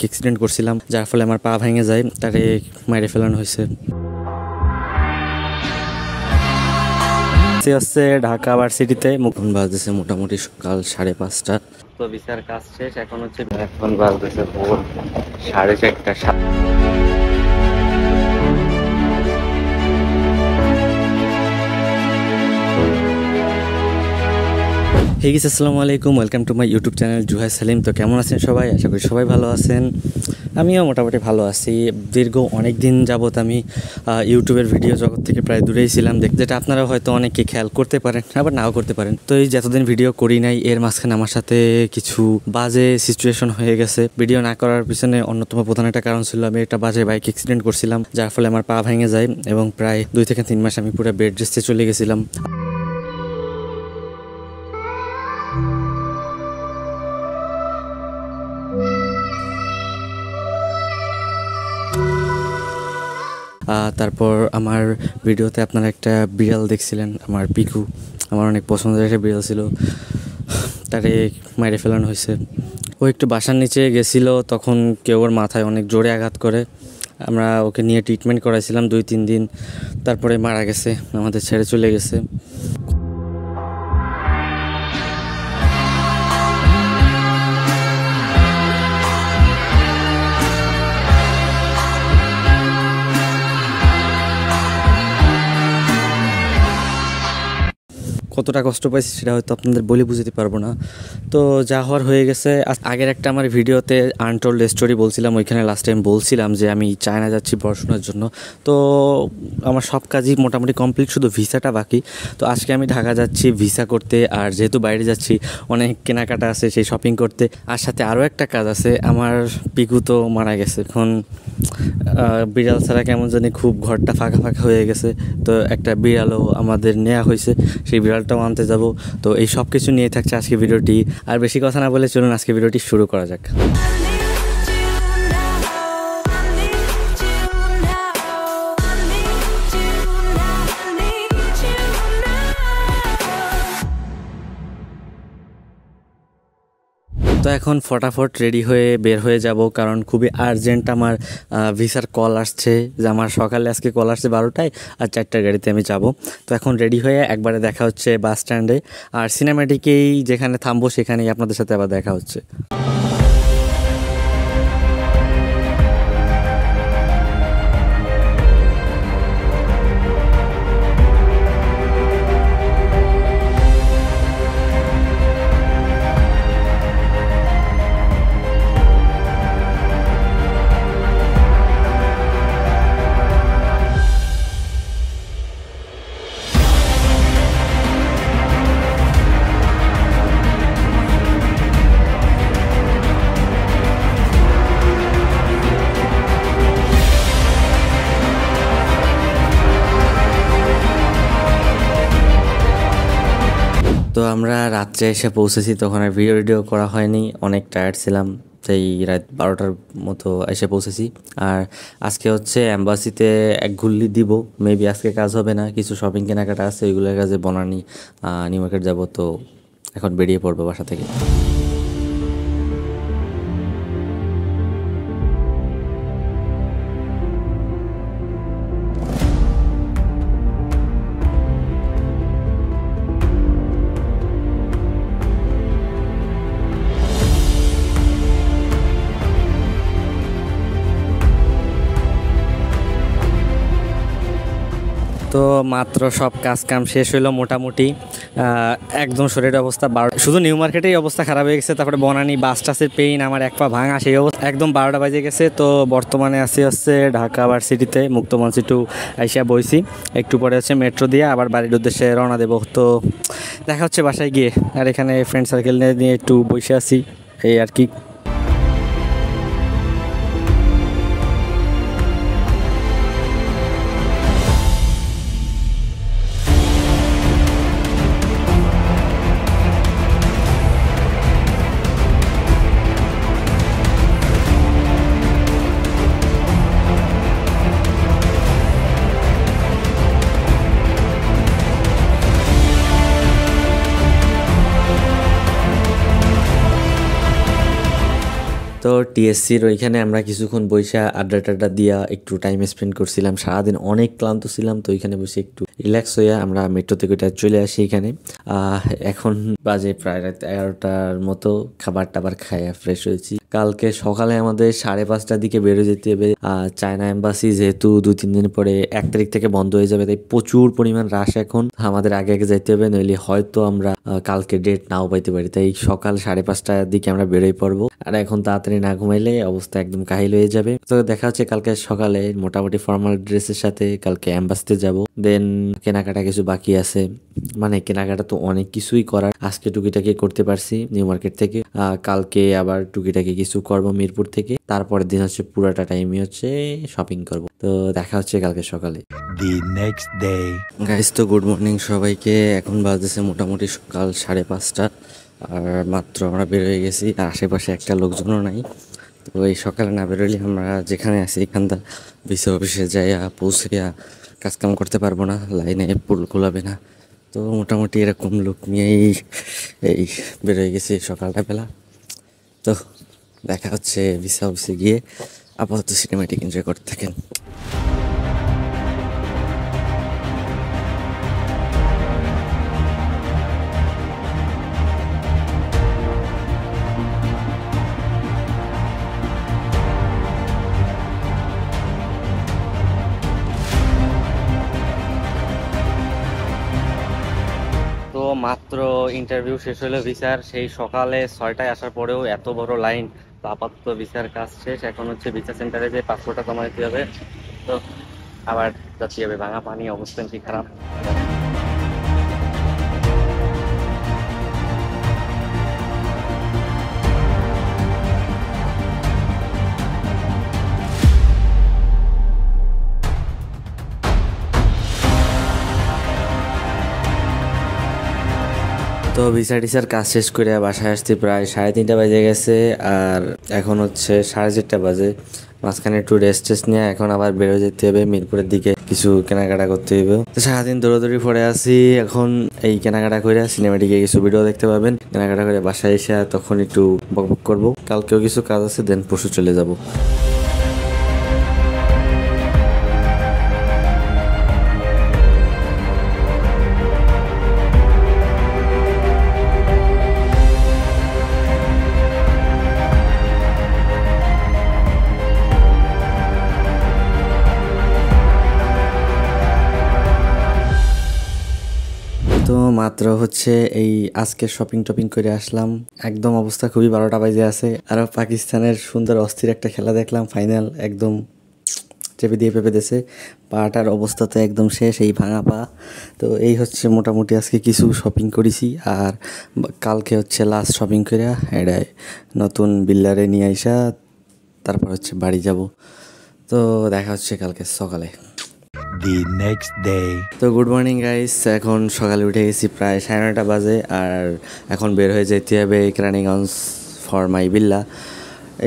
Accident করছিলাম, যার ফলে আমার পা ভেঙে যায়, তারে মাইরে ফেলানো হয়েছে। হচ্ছে ঢাকা ভার্সিটিতে মুখন বাজতেছে মোটামুটি সকাল 5:30। তো বিচার কাজ শেষ, এখন হচ্ছে এখন বাজতেছে ভোর 4:30। হে গাইস, আসসালামু আলাইকুম, welcome to my YouTube channel Zhuhai Salim. তো কেমন আছেন সবাই? আশা করি সবাই ভালো আছেন। আমিও মোটামুটি ভালো আছি। দীর্ঘ অনেক দিন যাবৎ আমি ইউটিউবের ভিডিও জগৎ থেকে প্রায় দূরেই ছিলাম, যেটা আপনারা হয়তো অনেকে খেয়াল করতে পারেন, আবার নাও করতে পারেন। তো এই যতদিন ভিডিও করি নাই, এর মাঝখানে আমার সাথে কিছু বাজে সিচুয়েশন হয়ে গেছে। ভিডিও না করার পিছনে অন্যতম প্রধান একটা কারণ ছিল, আমি একটা বাজে বাইক অ্যাক্সিডেন্ট করছিলাম, যার ফলে আমার পা ভেঙে যায় এবং প্রায় 2 থেকে 3 মাস আমি পুরো বেড রেস্টে চলে গেছিলাম। তারপর আমার ভিডিওতে আপনারা একটা বিড়াল দেখছিলেন, আমার পিকু, আমার অনেক পছন্দের একটা বিড়াল ছিল, তারে মাইরে ফেলানো হয়েছে। ও একটু বাসার নিচে গেছিল, তখন কেউ ওর মাথায় অনেক জোরে আঘাত করে। আমরা ওকে নিয়ে ট্রিটমেন্ট করাইছিলাম 2-3 দিন, তারপরে মারা গেছে, আমাদের ছেড়ে চলে গেছে। কতটা কষ্ট পাইছি সেটা হয়তো আপনাদের বলে বুঝতে পারবো না। তো যা হওয়ার হয়ে গেছে। আগের একটা আমার ভিডিওতে আনটোল্ড স্টোরি বলছিলাম, ওইখানে লাস্ট টাইম বলছিলাম যে আমি চায়না যাচ্ছি পড়াশোনার জন্য। তো আমার সব কাজই মোটামুটি কমপ্লিট, শুধু ভিসাটা বাকি। তো আজকে আমি ঢাকা যাচ্ছি ভিসা করতে, আর যেহেতু বাইরে যাচ্ছি অনেক কেনাকাটা আছে, সেই শপিং করতে। আর সাথে আরও একটা কাজ আছে, আমার পিকু তো মারা গেছে, এখন বিড়াল ছাড়া কেমন জানি খুব ঘরটা ফাঁকা ফাঁকা হয়ে গেছে। তো একটা বিড়ালও আমাদের নেওয়া হয়েছে, সেই বিড়ালটাও আনতে যাব। তো এই সব কিছু নিয়ে থাকছে আজকে ভিডিওটি। আর বেশি কথা না বলে চলুন আজকে ভিডিওটি শুরু করা যাক। তো এখন ফটাফট রেডি হয়ে বের হয়ে যাব, কারণ খুবই আর্জেন্ট আমার ভিসার কল আসছে। যে আমার সকালে আজকে কল আসছে 12টায়, আর 4টার গাড়িতে আমি যাব। তো এখন রেডি হয়ে একবারে দেখা হচ্ছে বাস স্ট্যান্ডে, আর সিনেমাটিকেই যেখানে থামবো সেখানেই আপনাদের সাথে আবার দেখা হচ্ছে। তো আমরা রাত্রে এসে পৌঁছেছি, তখন আর ভিডিও করা হয়নি, অনেক টায়ার্ড ছিলাম, সেই রাত 12টার মতো এসে পৌঁছেছি। আর আজকে হচ্ছে অ্যাম্বাসিতে এক ঘুল্লি দিব, মেবি আজকে কাজ হবে না, কিছু শপিং কেনাকাটা আছে, ওইগুলোর কাজে বনানি নিউ মার্কেট যাবো। তো এখন বেরিয়ে পড়বো বাসা থেকে। তো মাত্র সব কাজ কাম শেষ হইলো মোটামুটি, একদম শরীরের অবস্থা শুধু নিউ মার্কেটেই অবস্থা খারাপ হয়ে গেছে। তারপরে বনানি বাস টাসের পেইন, আমার এক পা ভাঙা, সেই অবস্থা একদম 12টা বাজে গেছে। তো বর্তমানে হচ্ছে ঢাকা ভার্সিটিতে মুক্তমঞ্চ টু আইসা বইছি, একটু পরে হচ্ছে মেট্রো দিয়ে আবার বাড়ির উদ্দেশ্যে রওনা দেবো। তো দেখা হচ্ছে বাসায় গিয়ে। আর এখানে ফ্রেন্ড সার্কেল নিয়ে একটু বসে আছি, এই আর কি। তো টিএসসির ওইখানে আমরা কিছুক্ষণ বইসা আড্ডা টাড্ডা দিয়া একটু টাইম স্পেন্ড করছিলাম। সারাদিন অনেক ক্লান্ত ছিলাম, তো ওইখানে বসে একটু রিল্যাক্স হইয়া আমরা মেট্রো থেকে ওইটা চলে আসি এখানে। এখন বাজে প্রায় রাত 11টার মতো, খাবার টাবার খাইয়া ফ্রেশ হয়েছি। কালকে সকালে আমাদের 5:30টার দিকে বেরো যেতে হবে। চায়না এম্বাসি যেহেতু 2-3 দিন পরে 1 তারিখ থেকে বন্ধ হয়ে যাবে, তাই প্রচুর পরিমাণ রাশ এখন। আমাদের আগে আগে যাইতে হবে, নইলে হয়তো আমরা কালকে ডেট নাও পাইতে পারি। তাই সকাল 5:30টার দিকে আমরা বেরোই পড়বো। আর এখন তাড়াতাড়ি না ঘুমাইলে অবস্থা একদম কাহিল হয়ে যাবে। তো দেখা হচ্ছে কালকে সকালে মোটামুটি ফর্মাল ড্রেসের সাথে কালকে এম্বাসিতে যাব। দেন কেনাকাটা কিছু বাকি আছে, মানে কেনাকাটা তো অনেক কিছুই করার। আজকে টুকিটাকি করতে পারছি নিউ মার্কেট থেকে, কালকে আবার টুকিটাকি কিছু করব মিরপুর থেকে। তারপরের দিন হচ্ছে পুরাটা টাইমই হচ্ছে শপিং করব। তো দেখা হচ্ছে কালকে সকালে। The next day. গাইস, তো গুড মর্নিং সবাইকে। এখন বাজতেছে মোটামুটি সকাল 5:30, আর মাত্র আমরা বেরোয় গেছি। আর আশেপাশে একটা লোকজনও নাই। তো এই সকালে না বেরোলে আমরা যেখানে আছি এখানটা বিসি অফিসে যাইয়া পৌঁছাইয়া কাজকাম করতে পারবো না, লাইনে পুল খোলাবে না। তো মোটামুটি এরকম লোক নিয়েই এই বেরোয় গেছি সকালটা বেলা। তো দেখা হচ্ছে বিসি অফিসে গিয়ে। আপাতত সিনেমাটিক এনজয় করতে থাকেন। তো মাত্র ইন্টারভিউ শেষ হলো ভিসার, সেই সকালে 6টায় আসার পরেও এত বড় লাইন। তো আপাতত ভিসার কাজ শেষ, এখন হচ্ছে ভিসা সেন্টারে যে পাসপোর্টটা জমা দিতে হবে। তো আবার যাচ্ছি হবে, ভাঙা পানি, অবস্থা কি খারাপ। তো ভিসা টিসার কাজ শেষ করে বাসায় আসতে প্রায় 3:30 বাজে গেছে। আর এখন হচ্ছে 4:30 বাজে। মাঝখানে একটু রেস্ট টেস্ট নিয়ে এখন আবার বেরো যেতে হবে মিরপুরের দিকে, কিছু কেনাকাটা করতে হবে। তো সারাদিন দৌড়াদৌড়ি পড়ে আছি। এখন এই কেনাকাটা করে সিনেমাটিকে কিছু ভিডিও দেখতে পাবেন। কেনাকাটা করে বাসায় এসে তখন একটু বকবক করবো। কালকেও কিছু কাজ আছে, দেন পরশু চলে যাব। তো মাত্র হচ্ছে এই আজকে শপিং টপিং করে আসলাম। একদম অবস্থা খুবই 12টা বাজে আছে। আরও পাকিস্তানের সুন্দর অস্থির একটা খেলা দেখলাম, ফাইনাল একদম চেপে দিয়ে পেপে দিয়েছে। পাটার অবস্থা তো একদম শেষ, এই ভাঙা পা। তো এই হচ্ছে মোটামুটি আজকে কিছু শপিং করেছি। আর কালকে হচ্ছে লাস্ট শপিং করে এটাই নতুন বিল্লারে নিয়ে আইসা তারপর হচ্ছে বাড়ি যাব। তো দেখা হচ্ছে কালকে সকালে। The next day. তো গুড মর্নিং গাইস, এখন সকালে উঠে গেছি প্রায় 9:30 বাজে। আর এখন বের হয়ে যেতে হবে কেরানীগঞ্জ ফর মাই বিল্লা।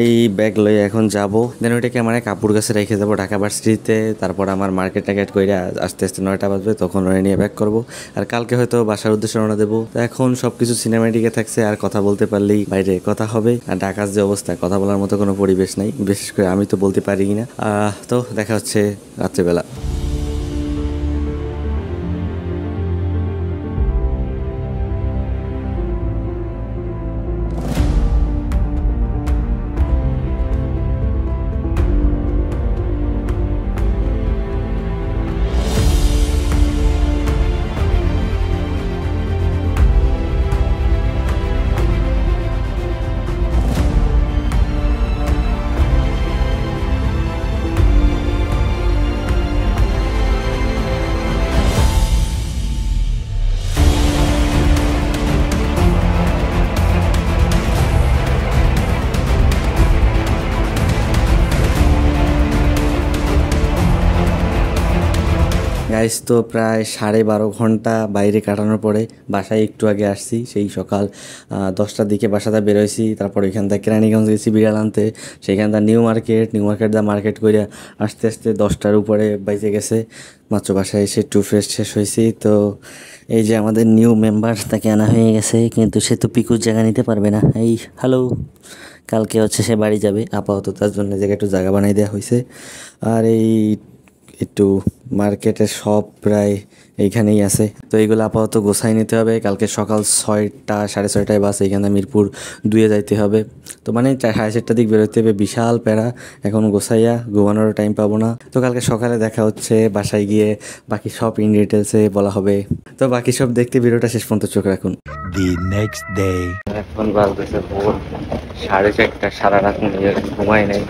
এই ব্যাগ লয়ে এখন যাব, দেন ওইটাকে আমার কাপড় গাছে রেখে যাবো ঢাকা ভার্সিটিতে। তারপর আমার মার্কেট টার্গেট করে আস্তে আস্তে 9টা বাজবে, তখন ওই নিয়ে ব্যাক করবো। আর কালকে হয়তো বাসার উদ্দেশ্যে রওনা দেবো। তো এখন সব কিছু সিনেমাটিকে থাকছে, আর কথা বলতে পারলেই বাইরে কথা হবে। আর ঢাকার যে অবস্থা, কথা বলার মতো কোনো পরিবেশ নাই, বিশেষ করে আমি তো বলতে পারি না। তো দেখা হচ্ছে রাত্রেবেলা। গাইস, তো প্রায় 12.5 ঘন্টা বাইরে কাটানোর পরে বাসায় একটু আগে আসছি। সেই সকাল 10টার দিকে বাসাটা বেরোইছি। তারপর ওইখান থেকে কেরানীগঞ্জ গেছি বিড়াল আনতে। সেইখানটা নিউ মার্কেট দা মার্কেট করে আস্তে আস্তে 10টার উপরে বাইজে গেছে। মাত্র বাসায় এসে একটু ফ্রেশ হয়েছি। তো এই যে আমাদের নিউ মেম্বার, তাকে আনা হয়ে গেছে, কিন্তু সে তো পিকুর জায়গা নিতে পারবে না। এই হ্যালো, কালকে হচ্ছে সে বাড়ি যাবে, আপাতত তার জন্য জায়গায় একটু জায়গা বানাই দেওয়া হয়েছে। আর এই একটু মার্কেটের সব প্রায় এইখানেই আছে, তো এইগুলো আপাতত গোছাই নিতে হবে। কালকে সকাল 6টা 6:30টায় বাস এইখানে মিরপুর 2-এ যাইতে হবে। তো মানে 4:30টার দিক বেরোতে হবে, বিশাল প্যারা। এখন গোছাইয়া ঘুমানোরও টাইম পাবো না। তো কালকে সকালে দেখা হচ্ছে, বাসায় গিয়ে বাকি সব ইন ডিটেলসে বলা হবে। তো বাকি সব দেখতে ভিডিওটা শেষ পর্যন্ত চোখ রাখুন। The next day. এখন বাজতেছে ভোর 4:30, সারা রাত ঘুমাই নাই।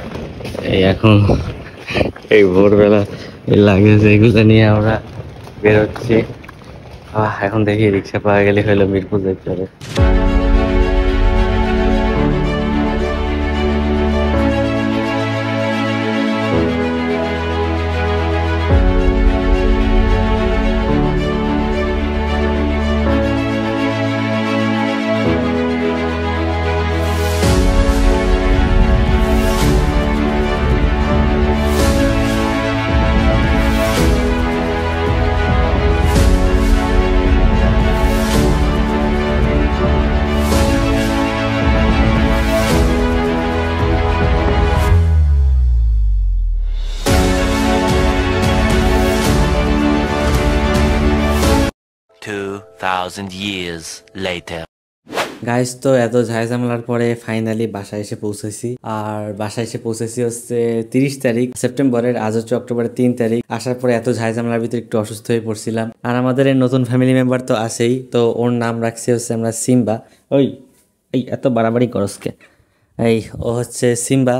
এই এখন এই ভোরবেলা এই লাগেজ এগুলো নিয়ে আমরা বেরোচ্ছি। এখন দেখি রিক্সা পাওয়া গেলে হইলো মিরপুর যাইতে হবে। $2,000 years later. গাইস, তো এত ঝামেলার পরে ফাইনালি বাসায় এসে পৌঁছেছি। আর বাসায় এসে পৌঁছেছি হচ্ছে 30 তারিখ সেপ্টেম্বরের, আজ হচ্ছে অক্টোবরের 3 তারিখ। আসার পরে এত ঝামেলার ভিতরে একটু অসুস্থ হয়ে পড়ছিলাম। আর আমাদের এই নতুন ফ্যামিলি মেম্বার তো আছেই, তো ওর নাম রাখছি হচ্ছে আমরা সিম্বা। ওই এই এত বাড়াবাড়ি করসকে, এই ও হচ্ছে সিম্বা।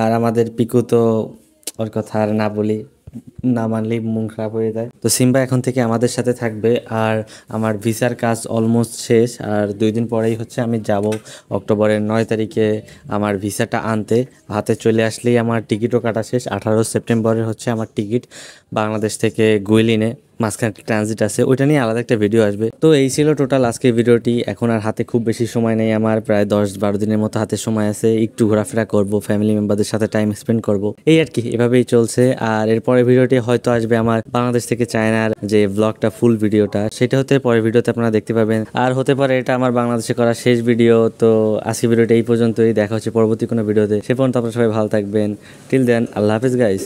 আর আমাদের পিকু তো ওর কথা আর না বলি, না মানলেই মন খারাপ হয়ে যায়। তো সিম্বা এখন থেকে আমাদের সাথে থাকবে। আর আমার ভিসার কাজ অলমোস্ট শেষ, আর 2 দিন পরেই হচ্ছে আমি যাব অক্টোবরের 9 তারিখে আমার ভিসাটা আনতে। হাতে চলে আসলেই আমার টিকিটও কাটা শেষ। 18 সেপ্টেম্বরের হচ্ছে আমার টিকিট বাংলাদেশ থেকে গুইলিনে, মাঝখানে একটা ট্রানজিট আছে, ওইটা নিয়ে আলাদা একটা ভিডিও আসবে। তো এই ছিল টোটাল আজকের ভিডিওটি। এখন আর হাতে খুব বেশি সময় নেই, আমার প্রায় 10-12 দিনের মতো হাতে সময় আছে। একটু ঘোরাফেরা করব, ফ্যামিলি মেম্বারদের সাথে টাইম স্পেন্ড করব, এই আর কি, এভাবেই চলছে। আর এরপরে ভিডিওটি হয়তো আসবে আমার বাংলাদেশ থেকে চায়নার যে ব্লগটা, ফুল ভিডিওটা, সেটা হতে পরের ভিডিওতে আপনারা দেখতে পাবেন। আর হতে পারে এটা আমার বাংলাদেশে করা শেষ ভিডিও। তো আজকের ভিডিওটা এই পর্যন্তই, দেখা হচ্ছে পরবর্তী কোনো ভিডিওতে। সে পর্যন্ত আপনারা সবাই ভালো থাকবেন। টিল দেন, আল্লাহ হাফেজ গাইস।